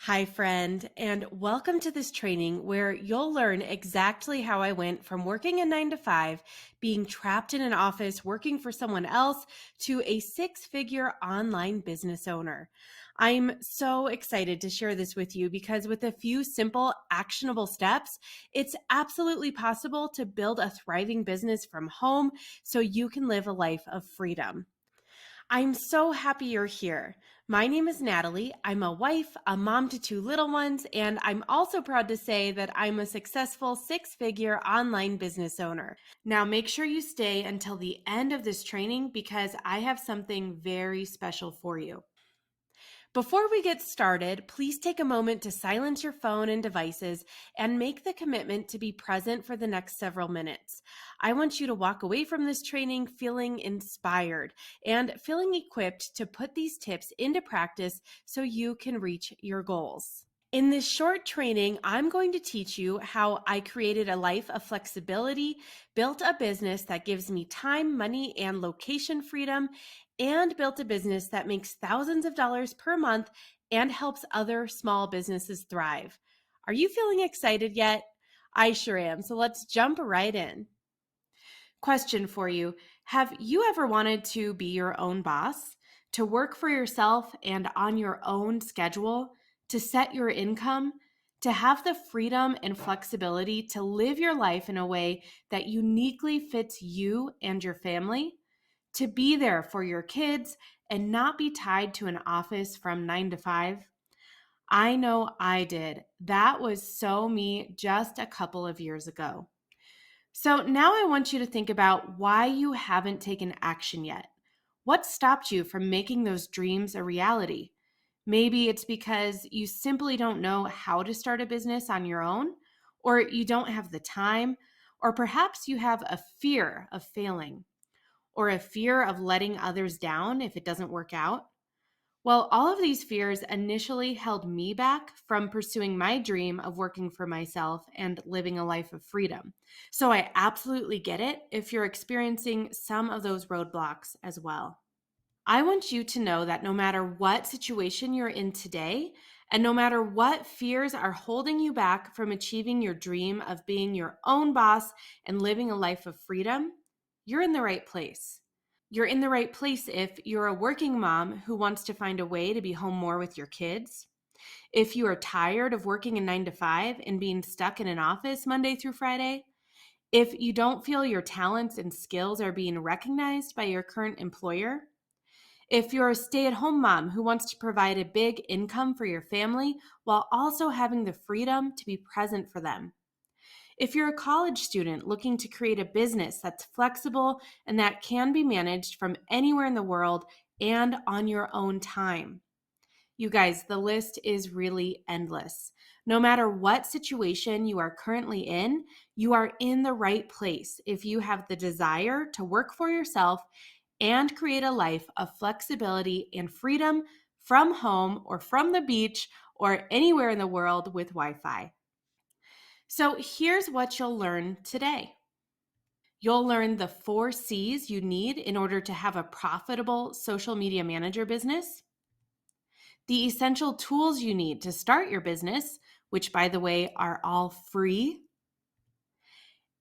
Hi, friend, and welcome to this training where you'll learn exactly how I went from working a 9 to 5, being trapped in an office working for someone else, to a 6 figure online business owner. I'm so excited to share this with you because, with a few simple, actionable steps, it's absolutely possible to build a thriving business from home so you can live a life of freedom. I'm so happy you're here. My name is Natalie. I'm a wife, a mom to two little ones, and I'm also proud to say that I'm a successful 6 figure online business owner. Now, make sure you stay until the end of this training because I have something very special for you. Before we get started, please take a moment to silence your phone and devices and make the commitment to be present for the next several minutes. I want you to walk away from this training feeling inspired and feeling equipped to put these tips into practice so you can reach your goals. In this short training, I'm going to teach you how I created a life of flexibility, built a business that gives me time, money, and location freedom, and built a business that makes thousands of dollars per month and helps other small businesses thrive. Are you feeling excited yet? I sure am. So let's jump right in. Question for you. Have you ever wanted to be your own boss, to work for yourself and on your own schedule, to set your income, to have the freedom and flexibility to live your life in a way that uniquely fits you and your family, to be there for your kids and not be tied to an office from 9 to 5? I know I did. That was so me just a couple of years ago. So now I want you to think about why you haven't taken action yet. What stopped you from making those dreams a reality? Maybe it's because you simply don't know how to start a business on your own, or you don't have the time, or perhaps you have a fear of failing, or a fear of letting others down if it doesn't work out. Well, all of these fears initially held me back from pursuing my dream of working for myself and living a life of freedom. So I absolutely get it if you're experiencing some of those roadblocks as well. I want you to know that no matter what situation you're in today, and no matter what fears are holding you back from achieving your dream of being your own boss and living a life of freedom, you're in the right place. You're in the right place if you're a working mom who wants to find a way to be home more with your kids. If you are tired of working a 9 to 5 and being stuck in an office Monday through Friday. If you don't feel your talents and skills are being recognized by your current employer. If you're a stay-at-home mom who wants to provide a big income for your family while also having the freedom to be present for them. If you're a college student looking to create a business that's flexible and that can be managed from anywhere in the world and on your own time. You guys, the list is really endless. No matter what situation you are currently in, you are in the right place if you have the desire to work for yourself and create a life of flexibility and freedom from home or from the beach or anywhere in the world with Wi-Fi. So here's what you'll learn today. You'll learn the 4 C's you need in order to have a profitable social media manager business, the essential tools you need to start your business, which, by the way, are all free,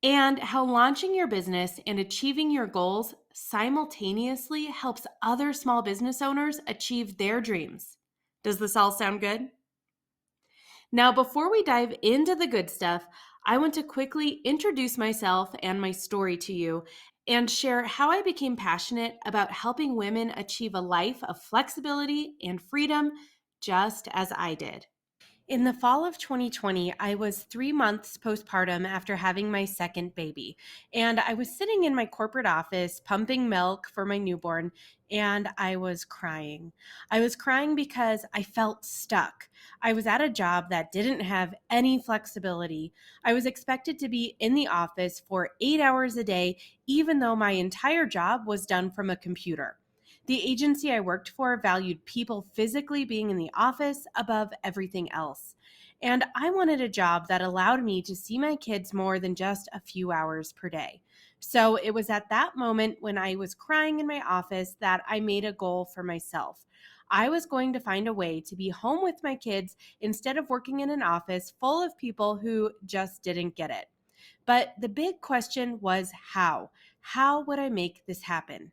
and how launching your business and achieving your goals simultaneously helps other small business owners achieve their dreams. Does this all sound good? Now, before we dive into the good stuff, I want to quickly introduce myself and my story to you and share how I became passionate about helping women achieve a life of flexibility and freedom just as I did. In the fall of 2020, I was 3 months postpartum after having my second baby. And I was sitting in my corporate office pumping milk for my newborn, and I was crying. I was crying because I felt stuck. I was at a job that didn't have any flexibility. I was expected to be in the office for 8 hours a day, even though my entire job was done from a computer. The agency I worked for valued people physically being in the office above everything else. And I wanted a job that allowed me to see my kids more than just a few hours per day. So it was at that moment when I was crying in my office that I made a goal for myself. I was going to find a way to be home with my kids instead of working in an office full of people who just didn't get it. But the big question was how? How would I make this happen?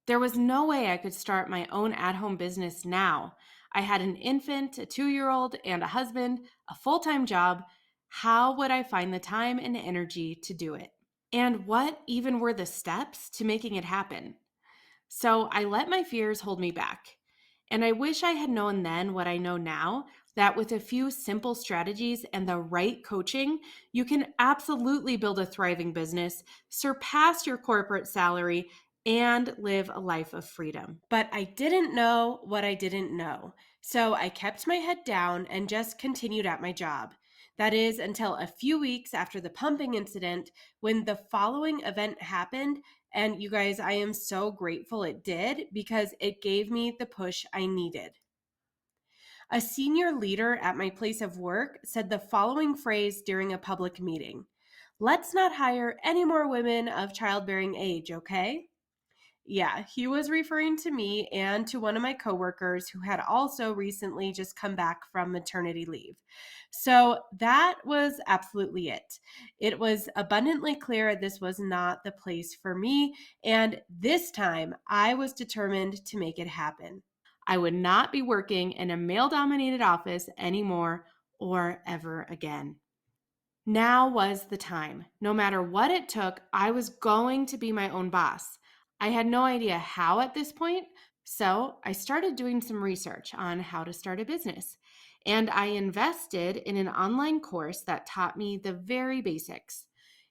There was no way I could start my own at home business now. I had an infant, a 2-year-old, and a husband, a full time job. How would I find the time and energy to do it? And what even were the steps to making it happen? So I let my fears hold me back. And I wish I had known then what I know now, that with a few simple strategies and the right coaching, you can absolutely build a thriving business, surpass your corporate salary, and live a life of freedom. But I didn't know what I didn't know. So I kept my head down and just continued at my job. That is until a few weeks after the pumping incident, when the following event happened. And you guys, I am so grateful it did because it gave me the push I needed. A senior leader at my place of work said the following phrase during a public meeting: "Let's not hire any more women of childbearing age, okay?" Yeah, he was referring to me and to one of my coworkers who had also recently just come back from maternity leave. So that was absolutely it. It was abundantly clear this was not the place for me. And this time I was determined to make it happen. I would not be working in a male dominated office anymore or ever again. Now was the time. No matter what it took, I was going to be my own boss. I had no idea how at this point, so I started doing some research on how to start a business. And I invested in an online course that taught me the very basics.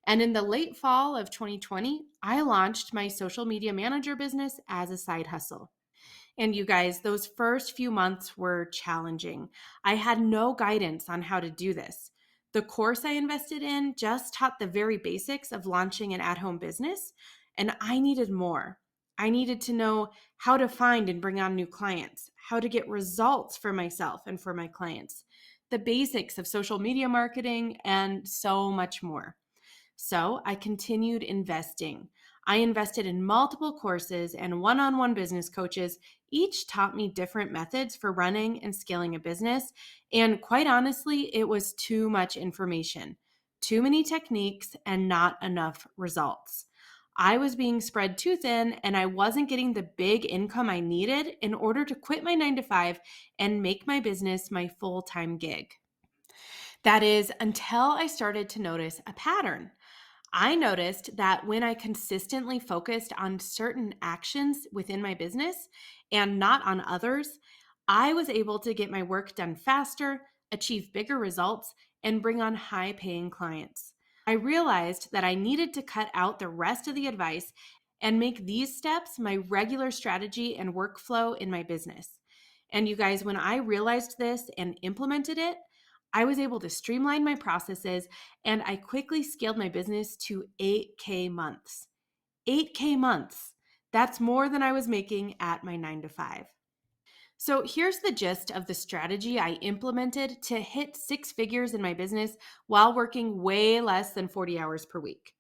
And in the late fall of 2020, I launched my social media manager business as a side hustle. And you guys, those first few months were challenging. I had no guidance on how to do this. The course I invested in just taught the very basics of launching an at home business, and I needed more. I needed to know how to find and bring on new clients, how to get results for myself and for my clients, the basics of social media marketing, and so much more. So I continued investing. I invested in multiple courses and one on one business coaches. Each taught me different methods for running and scaling a business. And quite honestly, it was too much information, too many techniques, and not enough results. I was being spread too thin and I wasn't getting the big income I needed in order to quit my 9 to 5 and make my business my full time gig. That is until I started to notice a pattern. I noticed that when I consistently focused on certain actions within my business and not on others, I was able to get my work done faster, achieve bigger results, and bring on high paying clients. I realized that I needed to cut out the rest of the advice and make these steps my regular strategy and workflow in my business. And you guys, when I realized this and implemented it, I was able to streamline my processes and I quickly scaled my business to 8K months. 8K months. That's more than I was making at my 9 to 5. So here's the gist of the strategy I implemented to hit 6 figures in my business while working way less than 40 hours per week.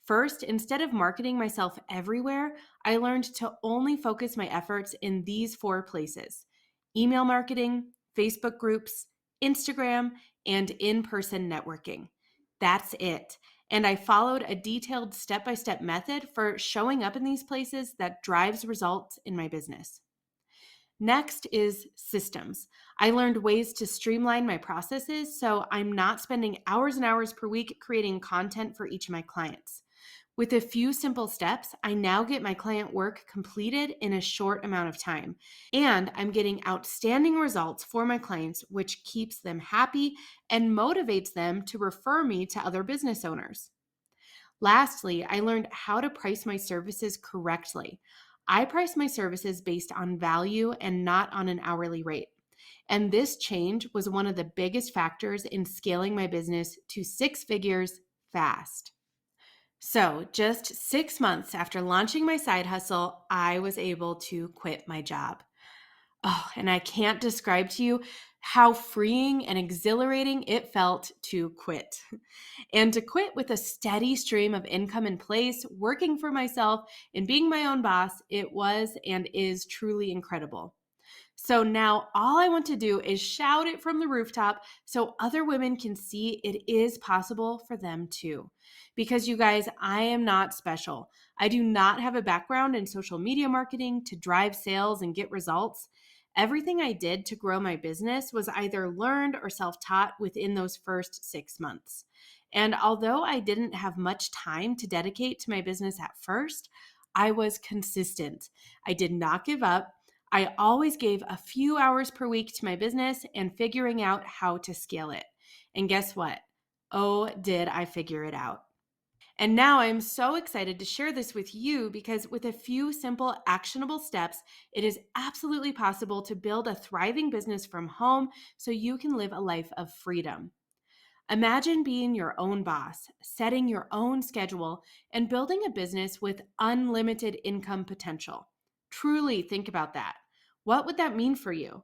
First, instead of marketing myself everywhere, I learned to only focus my efforts in these 4 places: email marketing, Facebook groups, Instagram, and in person networking. That's it. And I followed a detailed step by step method for showing up in these places that drives results in my business. Next is systems. I learned ways to streamline my processes so I'm not spending hours and hours per week creating content for each of my clients. With a few simple steps, I now get my client work completed in a short amount of time. And I'm getting outstanding results for my clients, which keeps them happy and motivates them to refer me to other business owners. Lastly, I learned how to price my services correctly. I price my services based on value and not on an hourly rate. And this change was one of the biggest factors in scaling my business to 6 figures fast. So, just 6 months after launching my side hustle, I was able to quit my job. Oh, and I can't describe to you how freeing and exhilarating it felt to quit. And to quit with a steady stream of income in place, working for myself and being my own boss, it was and is truly incredible. So now all I want to do is shout it from the rooftop so other women can see it is possible for them too. Because you guys, I am not special. I do not have a background in social media marketing to drive sales and get results. Everything I did to grow my business was either learned or self taught within those first 6 months. And although I didn't have much time to dedicate to my business at first, I was consistent. I did not give up. I always gave a few hours per week to my business and figuring out how to scale it. And guess what? Oh, did I figure it out? And now I'm so excited to share this with you because with a few simple, actionable steps, it is absolutely possible to build a thriving business from home so you can live a life of freedom. Imagine being your own boss, setting your own schedule, and building a business with unlimited income potential. Truly think about that. What would that mean for you?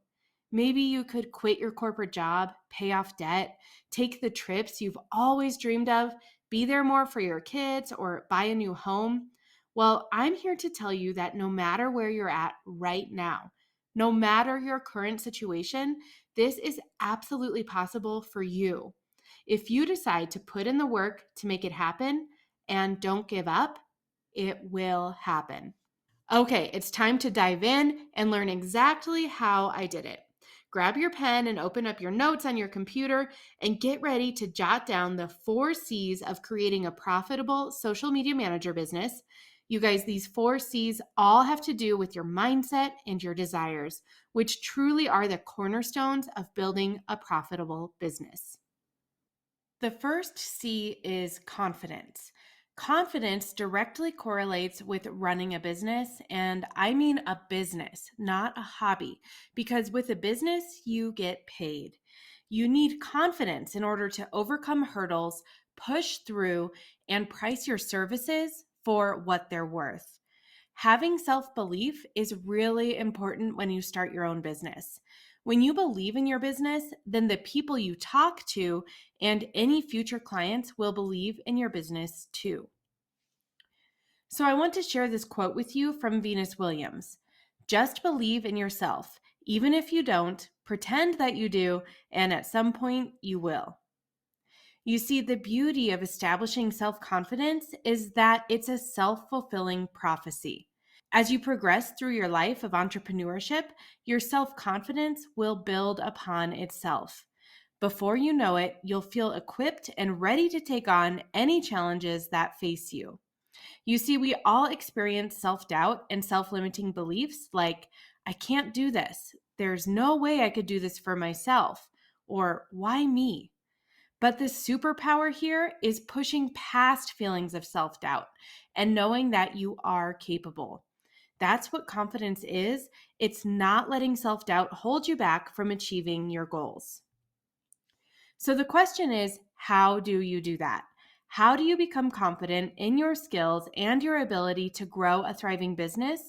Maybe you could quit your corporate job, pay off debt, take the trips you've always dreamed of, be there more for your kids, or buy a new home. Well, I'm here to tell you that no matter where you're at right now, no matter your current situation, this is absolutely possible for you. If you decide to put in the work to make it happen and don't give up, it will happen. Okay, it's time to dive in and learn exactly how I did it. Grab your pen and open up your notes on your computer and get ready to jot down the 4 C's of creating a profitable social media manager business. You guys, these 4 C's all have to do with your mindset and your desires, which truly are the cornerstones of building a profitable business. The first C is confidence. Confidence directly correlates with running a business, and I mean a business, not a hobby, because with a business, you get paid. You need confidence in order to overcome hurdles, push through, and price your services for what they're worth. Having self belief is really important when you start your own business. When you believe in your business, then the people you talk to and any future clients will believe in your business too. So, I want to share this quote with you from Venus Williams. Just believe in yourself. Even if you don't, pretend that you do, and at some point you will. You see, the beauty of establishing self confidence is that it's a self fulfilling prophecy. As you progress through your life of entrepreneurship, your self confidence will build upon itself. Before you know it, you'll feel equipped and ready to take on any challenges that face you. You see, we all experience self doubt and self limiting beliefs like, I can't do this. There's no way I could do this for myself. Or, why me? But the superpower here is pushing past feelings of self doubt and knowing that you are capable. That's what confidence is. It's not letting self doubt hold you back from achieving your goals. So the question is, how do you do that? How do you become confident in your skills and your ability to grow a thriving business?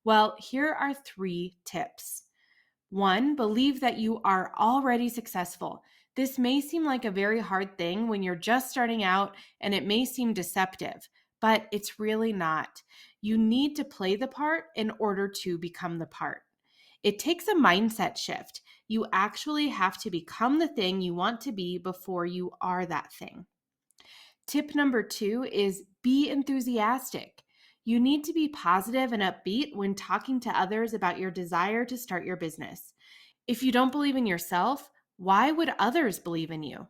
Well, here are 3 tips. 1, believe that you are already successful. This may seem like a very hard thing when you're just starting out and it may seem deceptive, but it's really not. You need to play the part in order to become the part. It takes a mindset shift. You actually have to become the thing you want to be before you are that thing. Tip number 2 is be enthusiastic. You need to be positive and upbeat when talking to others about your desire to start your business. If you don't believe in yourself, why would others believe in you?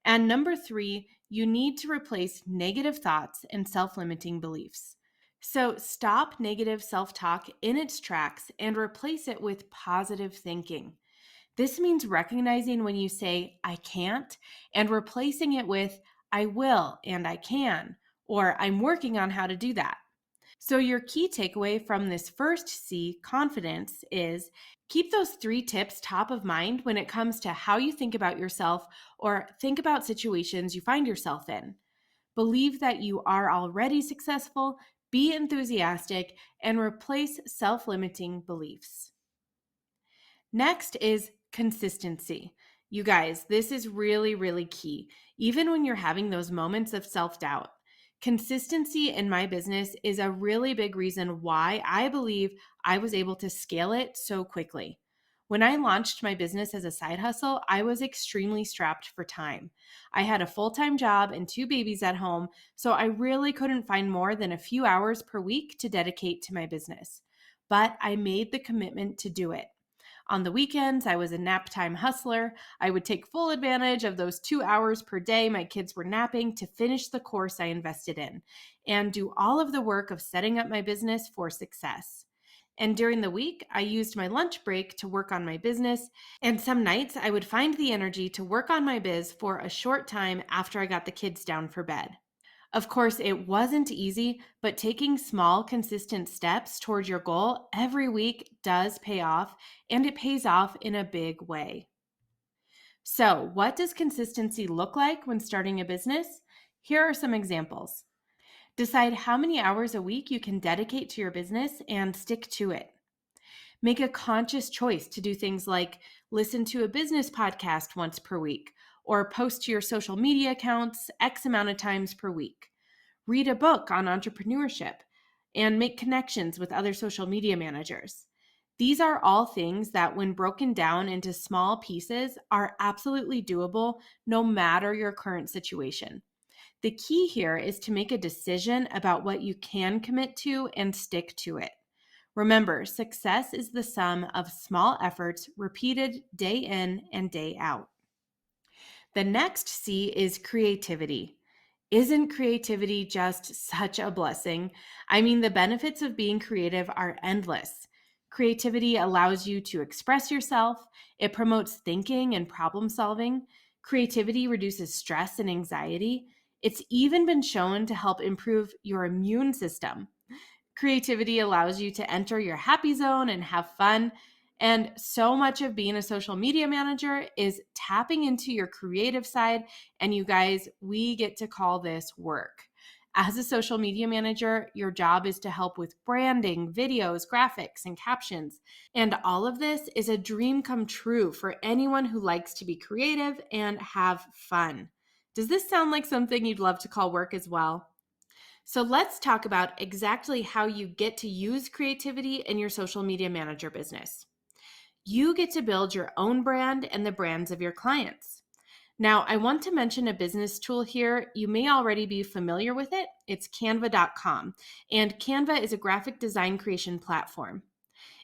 And number 3, you need to replace negative thoughts and self limiting beliefs. So stop negative self talk in its tracks and replace it with positive thinking. This means recognizing when you say, I can't, and replacing it with, I will and I can, or I'm working on how to do that. So, your key takeaway from this first C, confidence, is keep those 3 tips top of mind when it comes to how you think about yourself or think about situations you find yourself in. Believe that you are already successful, be enthusiastic, and replace self limiting beliefs. Next is consistency. You guys, this is really, really key, even when you're having those moments of self doubt. Consistency in my business is a really big reason why I believe I was able to scale it so quickly. When I launched my business as a side hustle, I was extremely strapped for time. I had a full time job and two babies at home, so I really couldn't find more than a few hours per week to dedicate to my business. But I made the commitment to do it. On the weekends, I was a nap time hustler. I would take full advantage of those 2 hours per day my kids were napping to finish the course I invested in and do all of the work of setting up my business for success. And during the week, I used my lunch break to work on my business. And some nights, I would find the energy to work on my biz for a short time after I got the kids down for bed. Of course, it wasn't easy, but taking small, consistent steps towards your goal every week does pay off, and it pays off in a big way. So, what does consistency look like when starting a business? Here are some examples. Decide how many hours a week you can dedicate to your business and stick to it. Make a conscious choice to do things like listen to a business podcast once per week or post to your social media accounts X amount of times per week. Read a book on entrepreneurship, and make connections with other social media managers. These are all things that, when broken down into small pieces, are absolutely doable no matter your current situation. The key here is to make a decision about what you can commit to and stick to it. Remember, success is the sum of small efforts repeated day in and day out. The next C is creativity. Isn't creativity just such a blessing? I mean, the benefits of being creative are endless. Creativity allows you to express yourself, it promotes thinking and problem solving. Creativity reduces stress and anxiety. It's even been shown to help improve your immune system. Creativity allows you to enter your happy zone and have fun. And so much of being a social media manager is tapping into your creative side. And you guys, we get to call this work. As a social media manager, your job is to help with branding, videos, graphics, and captions. And all of this is a dream come true for anyone who likes to be creative and have fun. Does this sound like something you'd love to call work as well? So let's talk about exactly how you get to use creativity in your social media manager business. You get to build your own brand and the brands of your clients. Now, I want to mention a business tool here. You may already be familiar with it. It's canva.com, and Canva is a graphic design creation platform.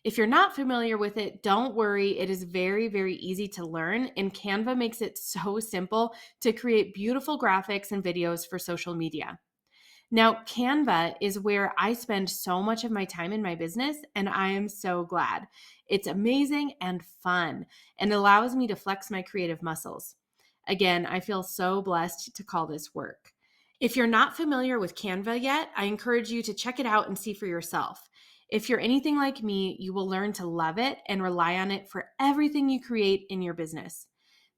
If you're not familiar with it, don't worry. It is very, very easy to learn, and Canva makes it so simple to create beautiful graphics and videos for social media. Now, Canva is where I spend so much of my time in my business, and I am so glad. It's amazing and fun and allows me to flex my creative muscles. Again, I feel so blessed to call this work. If you're not familiar with Canva yet, I encourage you to check it out and see for yourself. If you're anything like me, you will learn to love it and rely on it for everything you create in your business.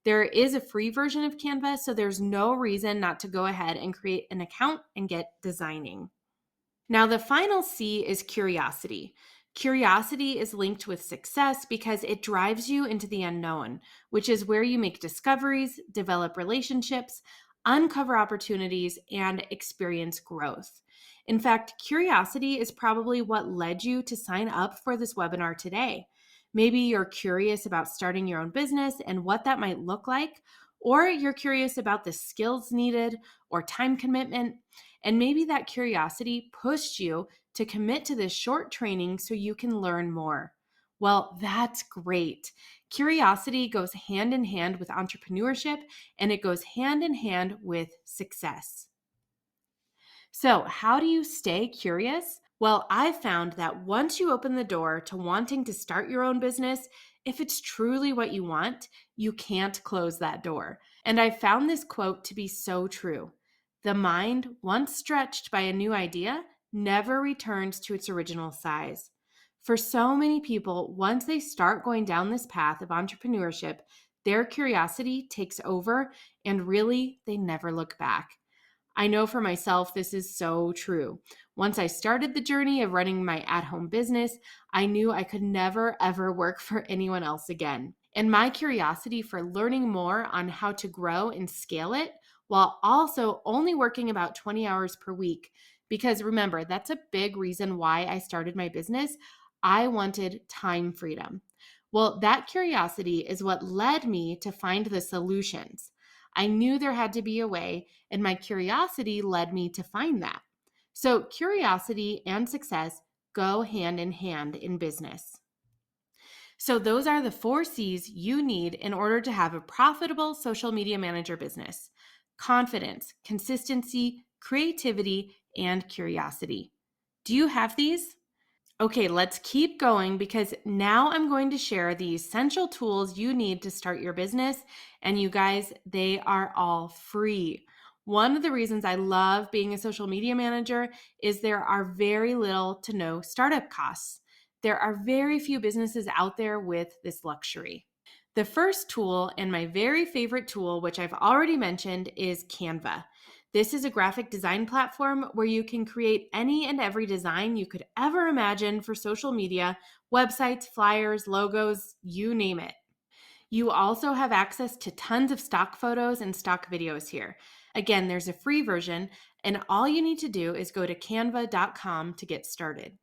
There is a free version of Canva, so there's no reason not to go ahead and create an account and get designing. Now, the final C is curiosity. Curiosity is linked with success because it drives you into the unknown, which is where you make discoveries, develop relationships, uncover opportunities, and experience growth. In fact, curiosity is probably what led you to sign up for this webinar today. Maybe you're curious about starting your own business and what that might look like, or you're curious about the skills needed or time commitment. And maybe that curiosity pushed you to commit to this short training so you can learn more. Well, that's great. Curiosity goes hand in hand with entrepreneurship, and it goes hand in hand with success. So, how do you stay curious? Well, I've found that once you open the door to wanting to start your own business, if it's truly what you want, you can't close that door. And I've found this quote to be so true. The mind, once stretched by a new idea, never returns to its original size. For so many people, once they start going down this path of entrepreneurship, their curiosity takes over and really they never look back. I know for myself, this is so true. Once I started the journey of running my at-home business, I knew I could never, ever work for anyone else again. And my curiosity for learning more on how to grow and scale it while also only working about 20 hours per week. Because remember, that's a big reason why I started my business. I wanted time freedom. Well, that curiosity is what led me to find the solutions. I knew there had to be a way, and my curiosity led me to find that. So, curiosity and success go hand in hand in business. So, those are the 4 C's you need in order to have a profitable social media manager business: confidence, consistency, creativity, and curiosity. Do you have these? Okay, let's keep going because now I'm going to share the essential tools you need to start your business. And you guys, they are all free. One of the reasons I love being a social media manager is there are very little to no startup costs. There are very few businesses out there with this luxury. The first tool, and my very favorite tool, which I've already mentioned, is Canva. This is a graphic design platform where you can create any and every design you could ever imagine for social media, websites, flyers, logos, you name it. You also have access to tons of stock photos and stock videos here. Again, there's a free version, and all you need to do is go to canva.com to get started.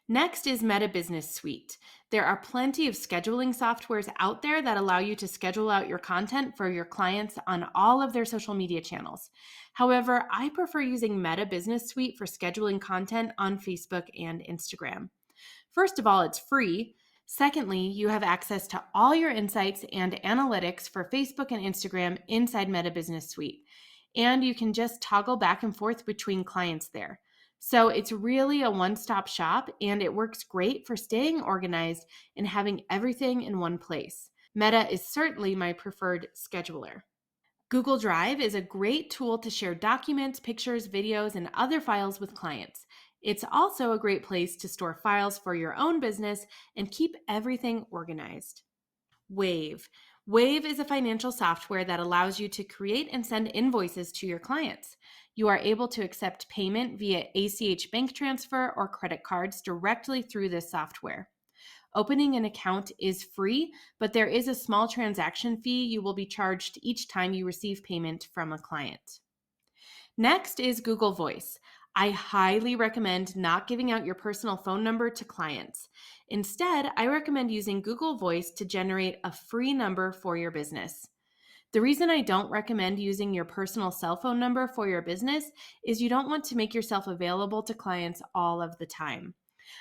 Next is Meta Business Suite. There are plenty of scheduling softwares out there that allow you to schedule out your content for your clients on all of their social media channels. However, I prefer using Meta Business Suite for scheduling content on Facebook and Instagram. First of all, it's free. Secondly, you have access to all your insights and analytics for Facebook and Instagram inside Meta Business Suite. And you can just toggle back and forth between clients there. So it's really a one-stop shop, and it works great for staying organized and having everything in one place. Meta is certainly my preferred scheduler. Google Drive is a great tool to share documents, pictures, videos, and other files with clients. It's also a great place to store files for your own business and keep everything organized. Wave. Wave is a financial software that allows you to create and send invoices to your clients. You are able to accept payment via ACH bank transfer or credit cards directly through this software. Opening an account is free, but there is a small transaction fee you will be charged each time you receive payment from a client. Next is Google Voice. I highly recommend not giving out your personal phone number to clients. Instead, I recommend using Google Voice to generate a free number for your business. The reason I don't recommend using your personal cell phone number for your business is you don't want to make yourself available to clients all of the time.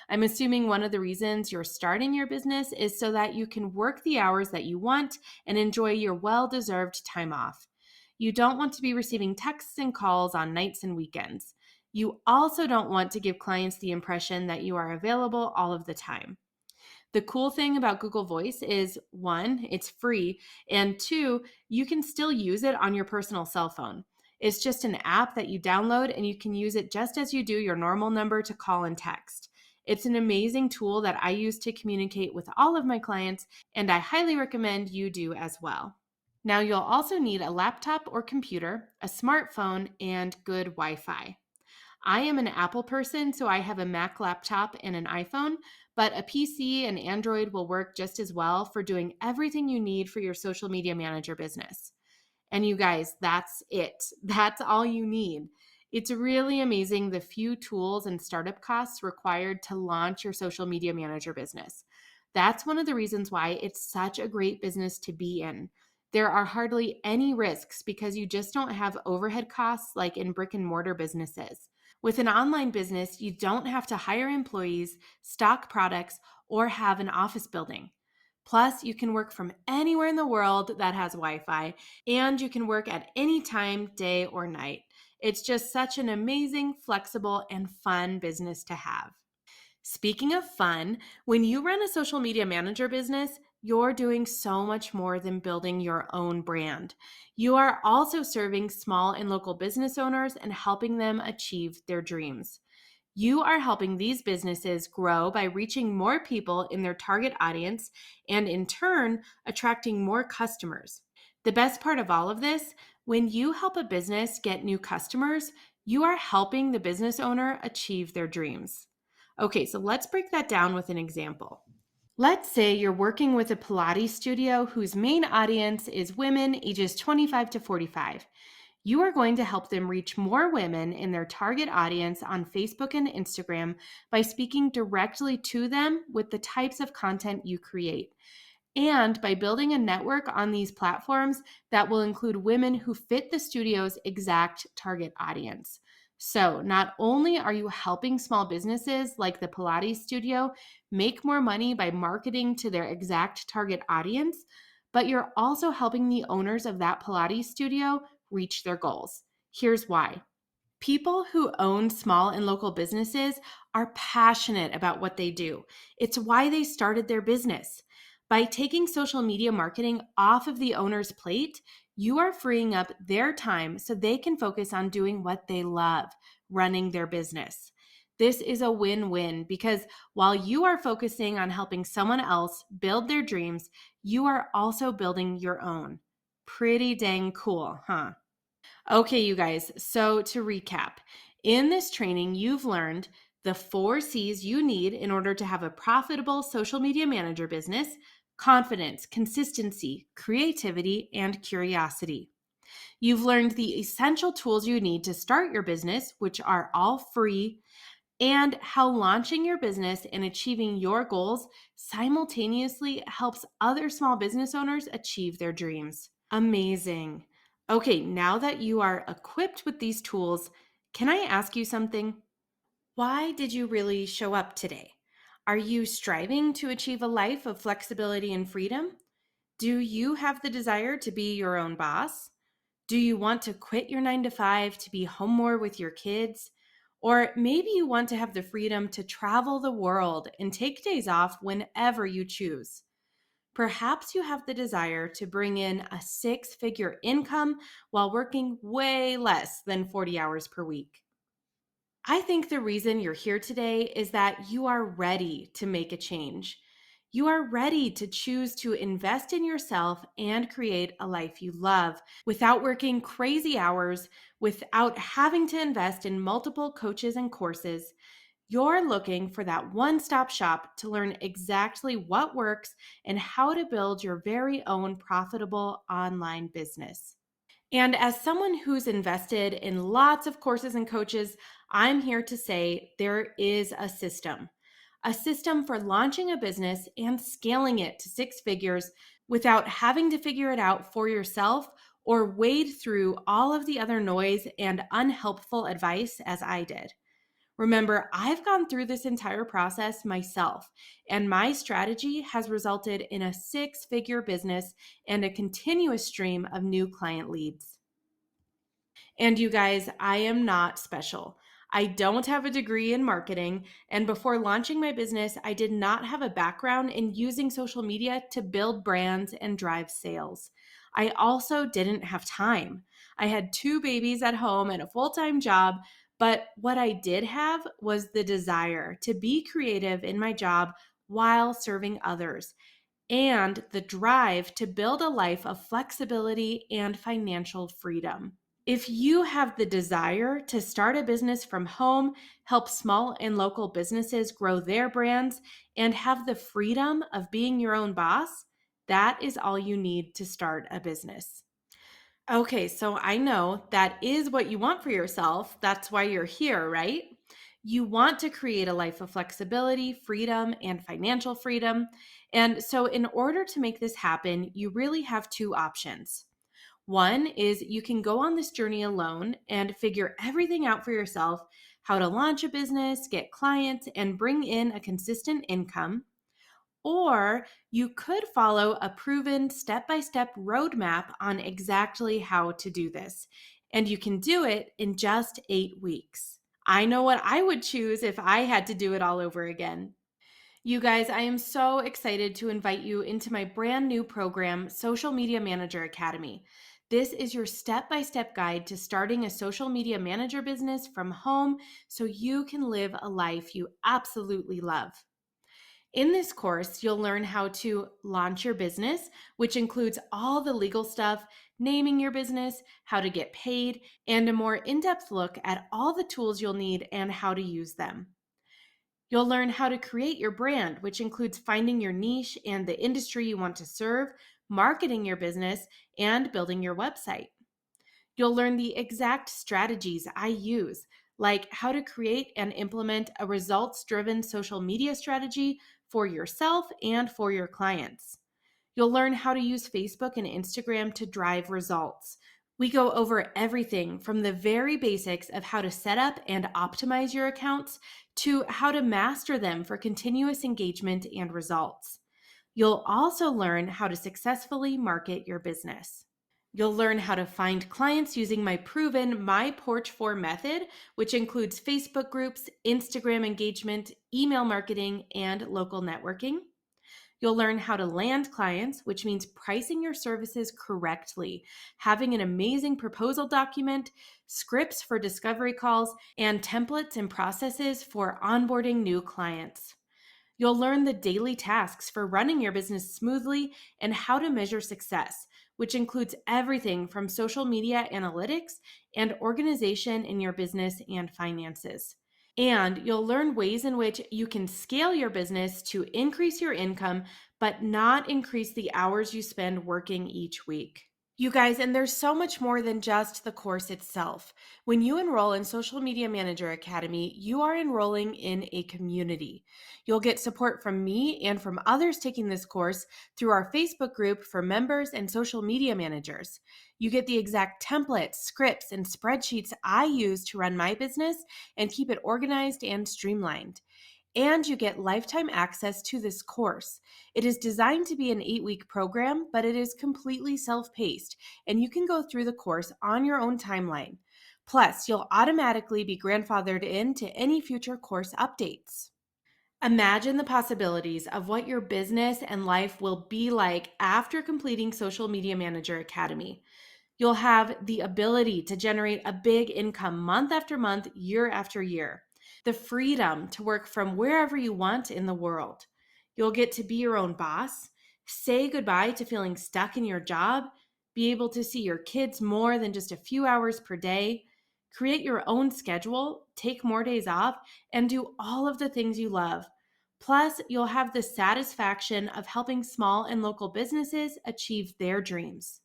I'm assuming one of the reasons you're starting your business is so that you can work the hours that you want and enjoy your well-deserved time off. You don't want to be receiving texts and calls on nights and weekends. You also don't want to give clients the impression that you are available all of the time. The cool thing about Google Voice is, one, it's free, and two, you can still use it on your personal cell phone. It's just an app that you download, and you can use it just as you do your normal number to call and text. It's an amazing tool that I use to communicate with all of my clients, and I highly recommend you do as well. Now, you'll also need a laptop or computer, a smartphone, and good Wi-Fi. I am an Apple person, so I have a Mac laptop and an iPhone, but a PC and Android will work just as well for doing everything you need for your social media manager business. And you guys, that's it. That's all you need. It's really amazing the few tools and startup costs required to launch your social media manager business. That's one of the reasons why it's such a great business to be in. There are hardly any risks because you just don't have overhead costs like in brick and mortar businesses. With an online business, you don't have to hire employees, stock products, or have an office building. Plus, you can work from anywhere in the world that has Wi-Fi, and you can work at any time, day or night. It's just such an amazing, flexible, and fun business to have. Speaking of fun, when you run a social media manager business, you're doing so much more than building your own brand. You are also serving small and local business owners and helping them achieve their dreams. You are helping these businesses grow by reaching more people in their target audience and, in turn, attracting more customers. The best part of all of this, when you help a business get new customers, you are helping the business owner achieve their dreams. Okay, so let's break that down with an example. Let's say you're working with a Pilates studio whose main audience is women ages 25 to 45. You are going to help them reach more women in their target audience on Facebook and Instagram by speaking directly to them with the types of content you create, and by building a network on these platforms that will include women who fit the studio's exact target audience. So, not only are you helping small businesses like the Pilates studio make more money by marketing to their exact target audience, but you're also helping the owners of that Pilates studio reach their goals. Here's why. People who own small and local businesses are passionate about what they do. It's why they started their business. By taking social media marketing off of the owner's plate, you are freeing up their time so they can focus on doing what they love, running their business. This is a win-win because while you are focusing on helping someone else build their dreams, you are also building your own. Pretty dang cool, huh? Okay, you guys. So to recap, in this training, you've learned the 4 C's you need in order to have a profitable social media manager business: confidence, consistency, creativity, and curiosity. You've learned the essential tools you need to start your business, which are all free, and how launching your business and achieving your goals simultaneously helps other small business owners achieve their dreams. Amazing. Okay, now that you are equipped with these tools, can I ask you something? Why did you really show up today? Are you striving to achieve a life of flexibility and freedom? Do you have the desire to be your own boss? Do you want to quit your 9 to 5 to be home more with your kids? Or maybe you want to have the freedom to travel the world and take days off whenever you choose. Perhaps you have the desire to bring in a 6 figure income while working way less than 40 hours per week. I think the reason you're here today is that you are ready to make a change. You are ready to choose to invest in yourself and create a life you love without working crazy hours, without having to invest in multiple coaches and courses. You're looking for that one-stop shop to learn exactly what works and how to build your very own profitable online business. And as someone who's invested in lots of courses and coaches, I'm here to say there is a system for launching a business and scaling it to 6 figures without having to figure it out for yourself or wade through all of the other noise and unhelpful advice as I did. Remember, I've gone through this entire process myself, and my strategy has resulted in a 6 figure business and a continuous stream of new client leads. And you guys, I am not special. I don't have a degree in marketing, and before launching my business, I did not have a background in using social media to build brands and drive sales. I also didn't have time. I had 2 babies at home and a full-time job, but what I did have was the desire to be creative in my job while serving others, and the drive to build a life of flexibility and financial freedom. If you have the desire to start a business from home, help small and local businesses grow their brands, and have the freedom of being your own boss, that is all you need to start a business. Okay, so I know that is what you want for yourself. That's why you're here, right? You want to create a life of flexibility, freedom, and financial freedom. And so, in order to make this happen, you really have 2 options. One is you can go on this journey alone and figure everything out for yourself: how to launch a business, get clients, and bring in a consistent income. Or you could follow a proven step by step roadmap on exactly how to do this. And you can do it in just 8 weeks. I know what I would choose if I had to do it all over again. You guys, I am so excited to invite you into my brand new program, Social Media Manager Academy. This is your step by step guide to starting a social media manager business from home so you can live a life you absolutely love. In this course, you'll learn how to launch your business, which includes all the legal stuff, naming your business, how to get paid, and a more in depth look at all the tools you'll need and how to use them. You'll learn how to create your brand, which includes finding your niche and the industry you want to serve, marketing your business, and building your website. You'll learn the exact strategies I use, like how to create and implement a results driven social media strategy for yourself and for your clients. You'll learn how to use Facebook and Instagram to drive results. We go over everything from the very basics of how to set up and optimize your accounts to how to master them for continuous engagement and results. You'll also learn how to successfully market your business. You'll learn how to find clients using my proven My Porch 4 method, which includes Facebook groups, Instagram engagement, email marketing, and local networking. You'll learn how to land clients, which means pricing your services correctly, having an amazing proposal document, scripts for discovery calls, and templates and processes for onboarding new clients. You'll learn the daily tasks for running your business smoothly and how to measure success, which includes everything from social media analytics and organization in your business and finances. And you'll learn ways in which you can scale your business to increase your income, but not increase the hours you spend working each week. You guys, and there's so much more than just the course itself. When you enroll in Social Media Manager Academy, you are enrolling in a community. You'll get support from me and from others taking this course through our Facebook group for members and social media managers. You get the exact templates, scripts, and spreadsheets I use to run my business and keep it organized and streamlined. And you get lifetime access to this course. It is designed to be an 8-week program, but it is completely self-paced, and you can go through the course on your own timeline. Plus, you'll automatically be grandfathered into any future course updates. Imagine the possibilities of what your business and life will be like after completing Social Media Manager Academy. You'll have the ability to generate a big income month after month, year after year. The freedom to work from wherever you want in the world. You'll get to be your own boss, say goodbye to feeling stuck in your job, be able to see your kids more than just a few hours per day, create your own schedule, take more days off, and do all of the things you love. Plus, you'll have the satisfaction of helping small and local businesses achieve their dreams.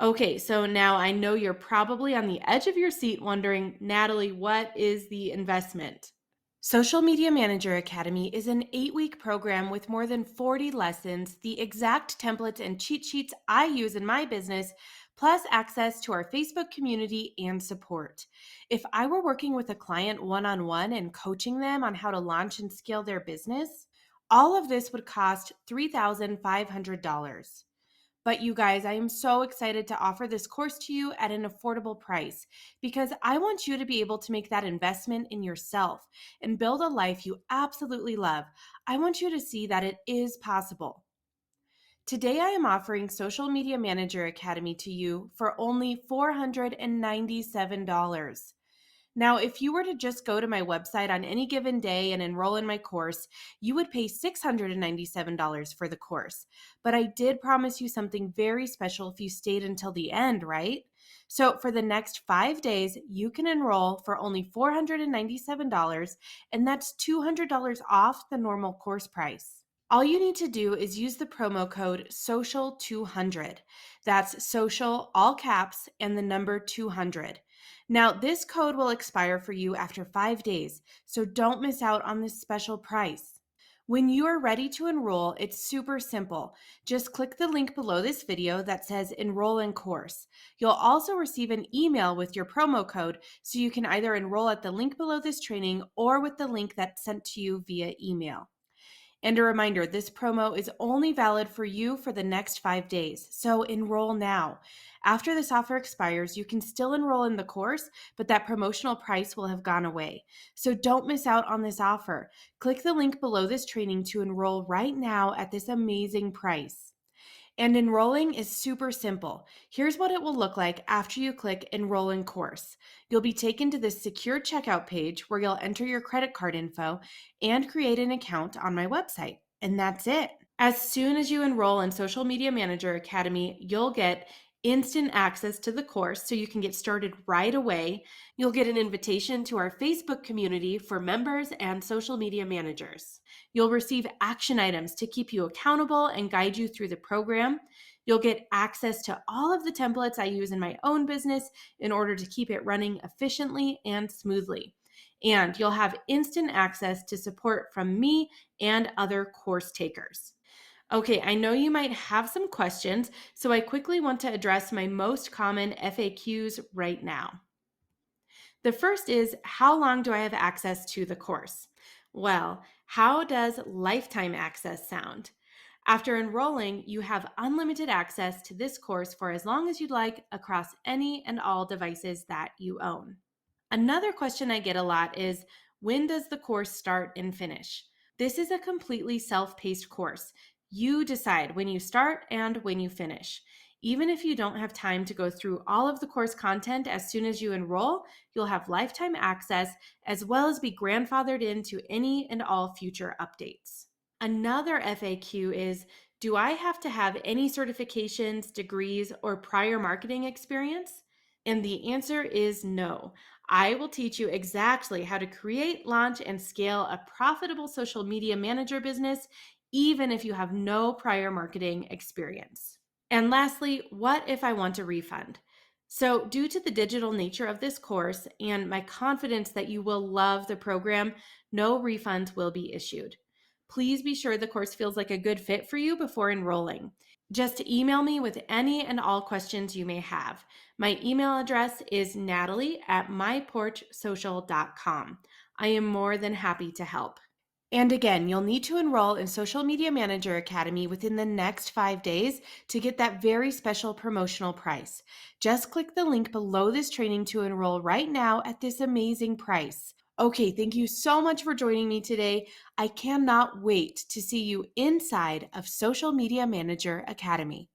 Okay, so now I know you're probably on the edge of your seat wondering, Natalie, what is the investment? Social Media Manager Academy is an 8-week program with more than 40 lessons, the exact templates and cheat sheets I use in my business, plus access to our Facebook community and support. If I were working with a client one-on-one and coaching them on how to launch and scale their business, all of this would cost $3,500. But you guys, I am so excited to offer this course to you at an affordable price because I want you to be able to make that investment in yourself and build a life you absolutely love. I want you to see that it is possible. Today, I am offering Social Media Manager Academy to you for only $497. Now, if you were to just go to my website on any given day and enroll in my course, you would pay $697 for the course. But I did promise you something very special if you stayed until the end, right? So for the next 5 days, you can enroll for only $497, and that's $200 off the normal course price. All you need to do is use the promo code SOCIAL200. That's social, all caps, and the number 200. Now, this code will expire for you after 5 days, so don't miss out on this special price. When you are ready to enroll, it's super simple. Just click the link below this video that says Enroll in Course. You'll also receive an email with your promo code, so you can either enroll at the link below this training or with the link that's sent to you via email. And a reminder, this promo is only valid for you for the next 5 days, so enroll now. After this offer expires, you can still enroll in the course, but that promotional price will have gone away. So don't miss out on this offer. Click the link below this training to enroll right now at this amazing price. And enrolling is super simple. Here's what it will look like after you click Enroll in Course. You'll be taken to this secure checkout page where you'll enter your credit card info and create an account on my website. And that's it. As soon as you enroll in Social Media Manager Academy, you'll get instant access to the course so you can get started right away. You'll get an invitation to our Facebook community for members and social media managers. You'll receive action items to keep you accountable and guide you through the program. You'll get access to all of the templates I use in my own business in order to keep it running efficiently and smoothly. And you'll have instant access to support from me and other course takers. Okay, I know you might have some questions, so I quickly want to address my most common FAQs right now. The first is, how long do I have access to the course? Well, how does lifetime access sound? After enrolling, you have unlimited access to this course for as long as you'd like across any and all devices that you own. Another question I get a lot is, when does the course start and finish? This is a completely self-paced course. You decide when you start and when you finish. Even if you don't have time to go through all of the course content as soon as you enroll, you'll have lifetime access as well as be grandfathered into any and all future updates. Another FAQ is, do I have to have any certifications, degrees, or prior marketing experience? And the answer is no. I will teach you exactly how to create, launch, and scale a profitable social media manager business, even if you have no prior marketing experience. And lastly, what if I want a refund? So, due to the digital nature of this course and my confidence that you will love the program, no refunds will be issued. Please be sure the course feels like a good fit for you before enrolling. Just email me with any and all questions you may have. My email address is natalie@myporchsocial.com. I am more than happy to help. And again, you'll need to enroll in Social Media Manager Academy within the next 5 days to get that very special promotional price. Just click the link below this training to enroll right now at this amazing price. Okay, thank you so much for joining me today. I cannot wait to see you inside of Social Media Manager Academy.